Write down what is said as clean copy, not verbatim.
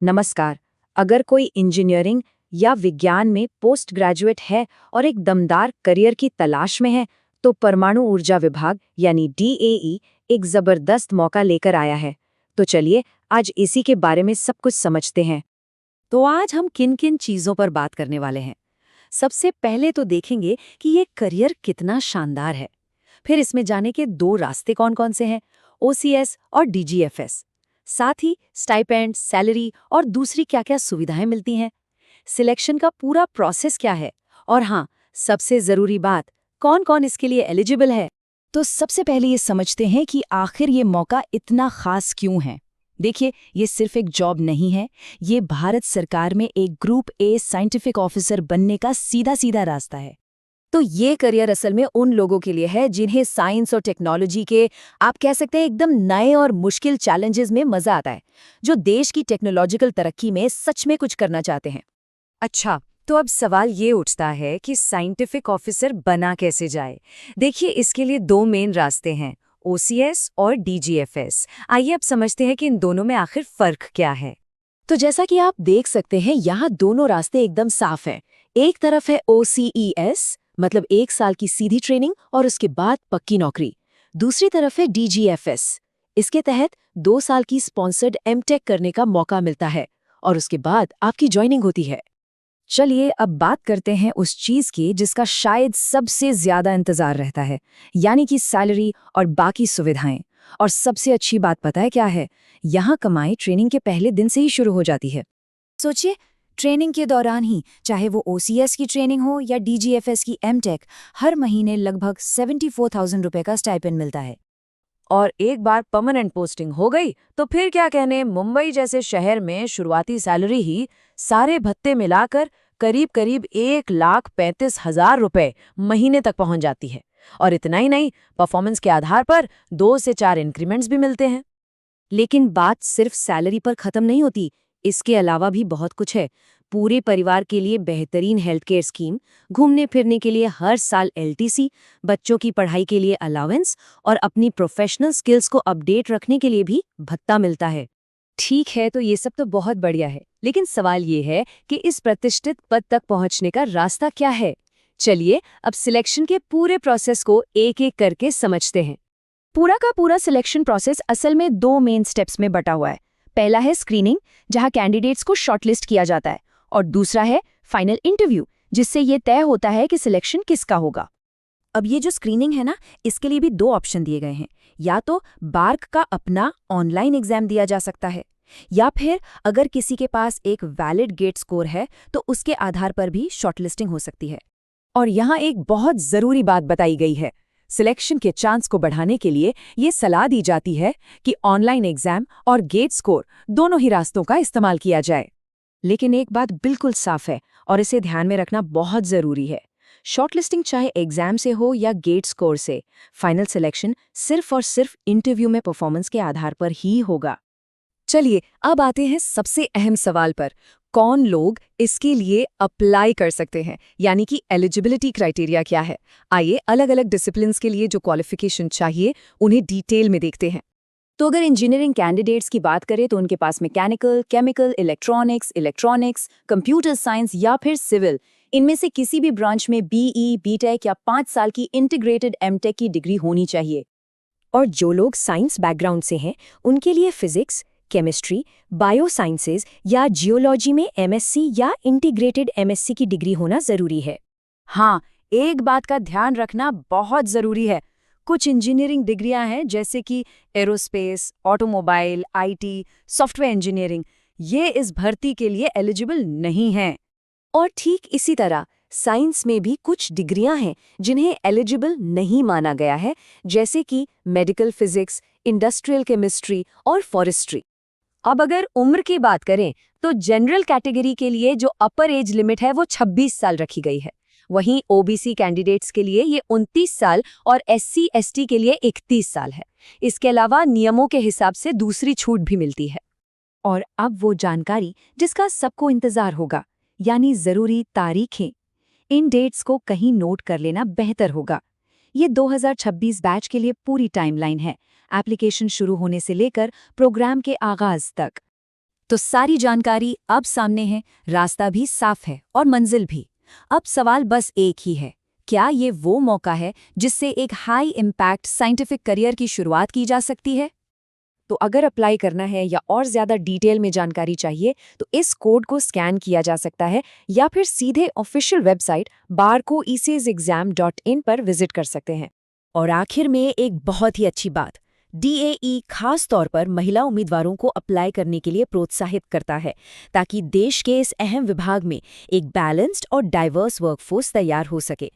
नमस्कार। अगर कोई इंजीनियरिंग या विज्ञान में पोस्ट ग्रेजुएट है और एक दमदार करियर की तलाश में है, तो परमाणु ऊर्जा विभाग यानी डीएई एक जबरदस्त मौका लेकर आया है। तो चलिए आज इसी के बारे में सब कुछ समझते हैं। तो आज हम किन किन चीजों पर बात करने वाले हैं। सबसे पहले तो देखेंगे कि ये करियर कितना शानदार है। फिर इसमें जाने के दो रास्ते कौन कौन से हैं, ओसीएस और डीजीएफएस। साथ ही स्टाइपेंड, सैलरी और दूसरी क्या-क्या सुविधाएं मिलती हैं। सिलेक्शन का पूरा प्रोसेस क्या है, और हाँ, सबसे जरूरी बात, कौन-कौन इसके लिए एलिजिबल है। तो सबसे पहले ये समझते हैं कि आखिर ये मौका इतना खास क्यों है। देखिए, ये सिर्फ एक जॉब नहीं है, ये भारत सरकार में एक ग्रुप ए साइंटिफिक ऑफिसर बनने का सीधा सीधा रास्ता है। तो ये करियर असल में उन लोगों के लिए है जिन्हें साइंस और टेक्नोलॉजी के, आप कह सकते हैं, एकदम नए और मुश्किल चैलेंजेस में मजा आता है, जो देश की टेक्नोलॉजिकल तरक्की में सच में कुछ करना चाहते हैं। अच्छा, तो अब सवाल ये उठता है कि साइंटिफिक ऑफिसर बना कैसे जाए। देखिए, इसके लिए दो मेन रास्ते हैं, ओसीएस और डीजीएफएस। आइए अब समझते हैं कि इन दोनों में आखिर फर्क क्या है। तो जैसा कि आप देख सकते हैं, यहाँ दोनों रास्ते एकदम साफ हैं। एक तरफ है ओसीईएस, मतलब 1 साल की सीधी ट्रेनिंग और उसके बाद पक्की नौकरी। दूसरी तरफ है डीजीएफएस। इसके तहत 2 साल की स्पॉन्सर्ड एमटेक करने का मौका मिलता है और उसके बाद आपकी ज्वाइनिंग होती है। चलिए अब बात करते हैं उस चीज की जिसका शायद सबसे ज्यादा इंतजार रहता है, यानी कि सैलरी और बाकी सुविधाएं। और सबसे अच्छी बात पता है क्या है? यहाँ कमाई ट्रेनिंग के पहले दिन से ही शुरू हो जाती है। सोचिए, ट्रेनिंग के दौरान ही, चाहे वो ओसीएस की ट्रेनिंग हो या डीजीएफएस की एमटेक, हर महीने लगभग 74,000 रुपए का स्टाइपेंड मिलता है। और एक बार परमानेंट पोस्टिंग हो गई तो फिर क्या कहने, मुंबई जैसे शहर में शुरुआती सैलरी ही सारे भत्ते मिलाकर करीब करीब 1,35,000 रुपए महीने तक पहुंच जाती है। और इतना ही नहीं, परफॉर्मेंस के आधार पर 2 से 4 इंक्रीमेंट्स भी मिलते हैं। लेकिन बात सिर्फ सैलरी पर खत्म नहीं होती, इसके अलावा भी बहुत कुछ है। पूरे परिवार के लिए बेहतरीन हेल्थ केयर स्कीम, घूमने फिरने के लिए हर साल एलटीसी, बच्चों की पढ़ाई के लिए अलावेंस और अपनी प्रोफेशनल स्किल्स को अपडेट रखने के लिए भी भत्ता मिलता है। ठीक है, तो ये सब तो बहुत बढ़िया है, लेकिन सवाल ये है कि इस प्रतिष्ठित पद तक पहुंचने का रास्ता क्या है। चलिए अब सिलेक्शन के पूरे प्रोसेस को एक एक करके समझते हैं। पूरा का पूरा सिलेक्शन प्रोसेस असल में 2 मेन स्टेप्स में बटा हुआ है। पहला है स्क्रीनिंग, जहां कैंडिडेट्स को शॉर्टलिस्ट किया जाता है, और दूसरा है फाइनल इंटरव्यू, जिससे ये तय होता है कि सिलेक्शन किसका होगा। अब ये जो स्क्रीनिंग है ना, इसके लिए भी 2 ऑप्शन दिए गए हैं। या तो बार्क का अपना ऑनलाइन एग्जाम दिया जा सकता है, या फिर अगर किसी के पास एक वैलिड गेट स्कोर है तो उसके आधार पर भी शॉर्टलिस्टिंग हो सकती है। और यहाँ एक बहुत जरूरी बात बताई गई है। सिलेक्शन के चांस को बढ़ाने के लिए ये सलाह दी जाती है कि ऑनलाइन एग्जाम और गेट स्कोर दोनों ही रास्तों का इस्तेमाल किया जाए। लेकिन एक बात बिल्कुल साफ है और इसे ध्यान में रखना बहुत जरूरी है। शॉर्टलिस्टिंग चाहे एग्जाम से हो या गेट स्कोर से, फाइनल सिलेक्शन सिर्फ और सिर्फ इंटरव्यू में परफॉर्मेंस के आधार पर ही होगा। चलिए अब आते हैं सबसे अहम सवाल पर, कौन लोग इसके लिए अप्लाई कर सकते हैं, यानी कि एलिजिबिलिटी क्राइटेरिया क्या है। आइए अलग अलग डिसिप्लिन्स के लिए जो क्वालिफिकेशन चाहिए उन्हें डिटेल में देखते हैं। तो अगर इंजीनियरिंग कैंडिडेट्स की बात करें तो उनके पास mechanical, chemical, electronics, computer science या फिर सिविल, इनमें से किसी भी ब्रांच में बीई, बीटेक या 5 साल की इंटीग्रेटेड एमटेक की डिग्री होनी चाहिए। और जो लोग साइंस बैकग्राउंड से हैं, उनके लिए फिजिक्स, केमिस्ट्री, बायोसाइंसेज या जियोलॉजी में एमएससी या इंटीग्रेटेड एमएससी की डिग्री होना जरूरी है। हाँ, एक बात का ध्यान रखना बहुत जरूरी है। कुछ इंजीनियरिंग डिग्रियां हैं जैसे कि aerospace, automobile, IT, software engineering, ये इस भर्ती के लिए एलिजिबल नहीं हैं। और ठीक इसी तरह साइंस में भी कुछ डिग्रियां हैं जिन्हें एलिजिबल नहीं माना गया है, जैसे कि मेडिकल फिजिक्स, इंडस्ट्रियल केमिस्ट्री और फॉरेस्ट्री। अब अगर उम्र की बात करें तो जनरल कैटेगरी के लिए जो अपर एज लिमिट है वो 26 साल रखी गई है। वहीं ओबीसी कैंडिडेट्स के लिए ये 29 साल और एससी एसटी के लिए 31 साल है। इसके अलावा नियमों के हिसाब से दूसरी छूट भी मिलती है। और अब वो जानकारी जिसका सबको इंतजार होगा, यानी जरूरी तारीखें। इन डेट्स को कहीं नोट कर लेना बेहतर होगा। ये 2026 बैच के लिए पूरी टाइमलाइन है, एप्लीकेशन शुरू होने से लेकर प्रोग्राम के आगाज तक। तो सारी जानकारी अब सामने है, रास्ता भी साफ है और मंजिल भी। अब सवाल बस एक ही है, क्या ये वो मौका है जिससे एक हाई इम्पैक्ट साइंटिफिक करियर की शुरुआत की जा सकती है? तो अगर अप्लाई करना है या और ज़्यादा डिटेल में जानकारी चाहिए तो इस कोड को स्कैन किया जा सकता है या फिर सीधे ऑफिशियल वेबसाइट barcoecasexam.in पर विजिट कर सकते हैं। और आखिर में एक बहुत ही अच्छी बात, डीएई खास तौर पर महिला उम्मीदवारों को अप्लाई करने के लिए प्रोत्साहित करता है, ताकि देश के इस अहम विभाग में एक बैलेंस्ड और डाइवर्स वर्कफोर्स तैयार हो सके।